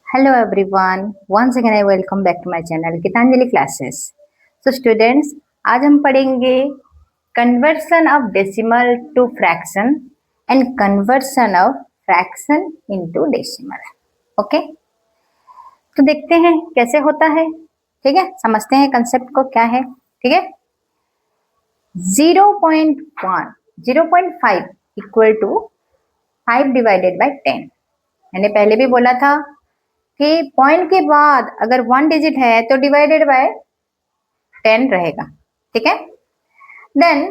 Hello everyone, once again I welcome back to my channel Geetanjali classes. So students, आज हम पढ़ेंगे conversion of decimal to fraction and conversion of fraction into decimal. Okay, तो देखते हैं कैसे होता है। ठीक है, समझते हैं कंसेप्ट को क्या है। ठीक है, 0.1 0.5 इक्वल टू 5 डिवाइडेड बाय 10। मैंने पहले भी बोला था कि पॉइंट के बाद अगर 1 डिजिट है तो डिवाइडेड बाय 10 रहेगा। ठीक है, देन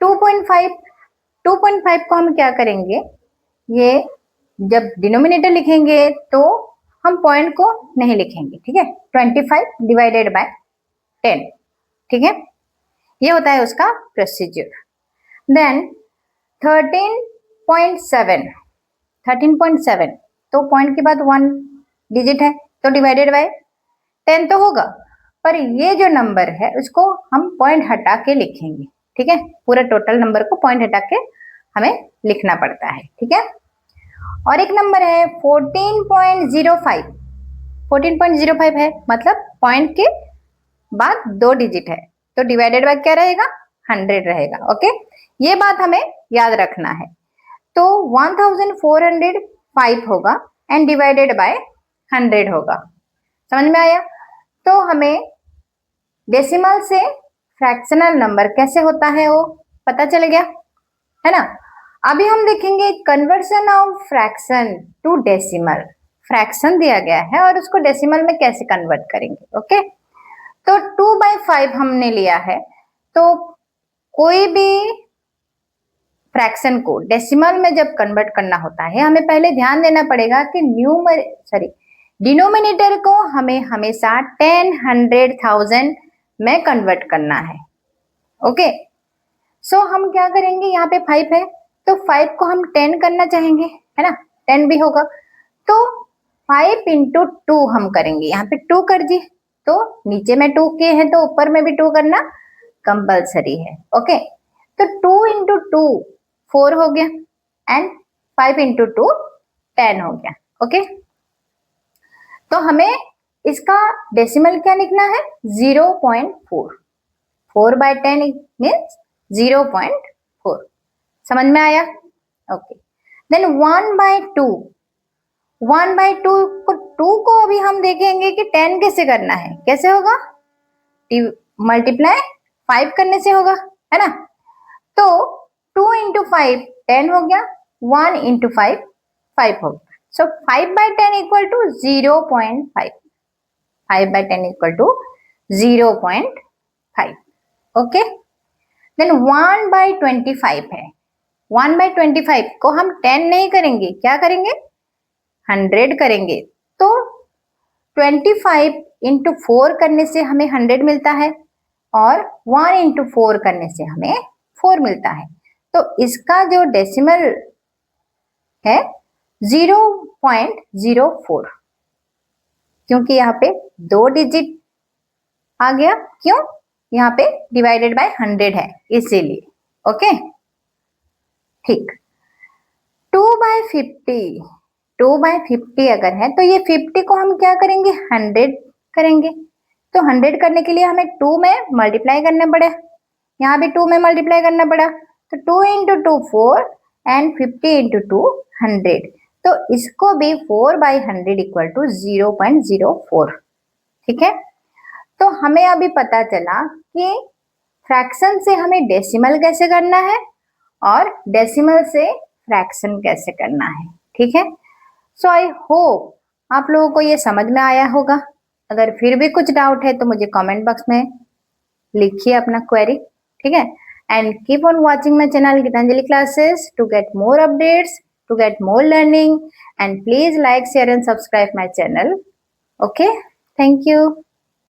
2.5 को हम क्या करेंगे, ये जब डिनोमिनेटर लिखेंगे तो हम पॉइंट को नहीं लिखेंगे। ठीक है, 25 डिवाइडेड बाय 10। ठीक है, ये होता है उसका प्रोसीजर। देन 13.7 तो पॉइंट के बाद 1 डिजिट है तो डिवाइडेड बाय 10 तो होगा, पर ये जो नंबर है उसको हम पॉइंट हटा के लिखेंगे। ठीक है, पूरा टोटल नंबर को पॉइंट हटा के हमें लिखना पड़ता है। ठीक है, और एक नंबर है 14.05। 14.05 है मतलब पॉइंट के बाद 2 डिजिट है तो डिवाइडेड बाय क्या रहेगा, 100 रहेगा। ओके, ये बात हमें याद रखना है। तो 1405 होगा एंड डिवाइडेड बाय 100 होगा। समझ में आया? तो हमें डेसिमल से फ्रैक्शनल नंबर कैसे होता है वो पता चल गया है ना। अभी हम देखेंगे conversion of fraction to decimal. Fraction दिया गया है और उसको डेसिमल में कैसे कन्वर्ट करेंगे। ओके, तो 2/5 हमने लिया है, तो कोई भी फ्रैक्शन को डेसिमल में जब कन्वर्ट करना होता है हमें पहले ध्यान देना पड़ेगा कि डिनोमिनेटर को हमें हमेशा 10, 100, 1000 में कन्वर्ट करना है। ओके, सो हम क्या करेंगे, यहाँ पे 5 है तो 5 को हम 10 करना चाहेंगे, है ना, 10 भी होगा तो 5 इंटू 2 हम करेंगे। यहाँ पे 2 कर दिए तो नीचे में 2 किए हैं तो ऊपर में भी 2 करना कंपल्सरी है। ओके, तो 2 इंटू 2 4 हो गया एंड 5 इंटू 2 10 हो गया। ओके, तो हमें इसका डेसिमल क्या लिखना है, 0.4। 4/10 मीन्स 0.4। समझ में आया? Okay, then 1/2। 1/2 को 2 को अभी हम देखेंगे कि 10 कैसे करना है। कैसे होगा, मल्टीप्लाई 5 करने से होगा, है ना। तो 2 इंटू 5 10 हो गया, 1 इंटू 5 5 हो गया। So 5/10 equal to 0.5। 5/10 equal to 0.5। Okay, then 1/25 है। 1/25 को हम 10 नहीं करेंगे, क्या करेंगे, 100 करेंगे। तो 25 इंटू 4 करने से हमें 100 मिलता है और 1 इंटू 4 करने से हमें 4 मिलता है। तो इसका जो डेसिमल है 0.04, क्योंकि यहाँ पे 2 डिजिट आ गया। क्यों, यहाँ पे डिवाइडेड बाय 100 है इसीलिए। ओके, ठीक। 2/50 अगर है तो ये 50 को हम क्या करेंगे, 100 करेंगे। तो 100 करने के लिए हमें 2 में मल्टीप्लाई करना पड़ा, यहाँ भी 2 में मल्टीप्लाई करना पड़ा। तो 2 इंटू 2 4 एंड 50 इंटू 2 100। तो इसको भी 4/100 इक्वल टू 0.04। ठीक है, तो हमें अभी पता चला कि फ्रैक्शन से हमें डेसिमल कैसे करना है और डेसिमल से फ्रैक्शन कैसे करना है। ठीक है, सो आई होप आप लोगों को ये समझ में आया होगा। अगर फिर भी कुछ डाउट है तो मुझे कमेंट बॉक्स में लिखिए अपना क्वेरी। ठीक है, and keep on watching my channel Geetanjali classes to get more updates, to get more learning, and please like, share and subscribe my channel. Okay, thank you.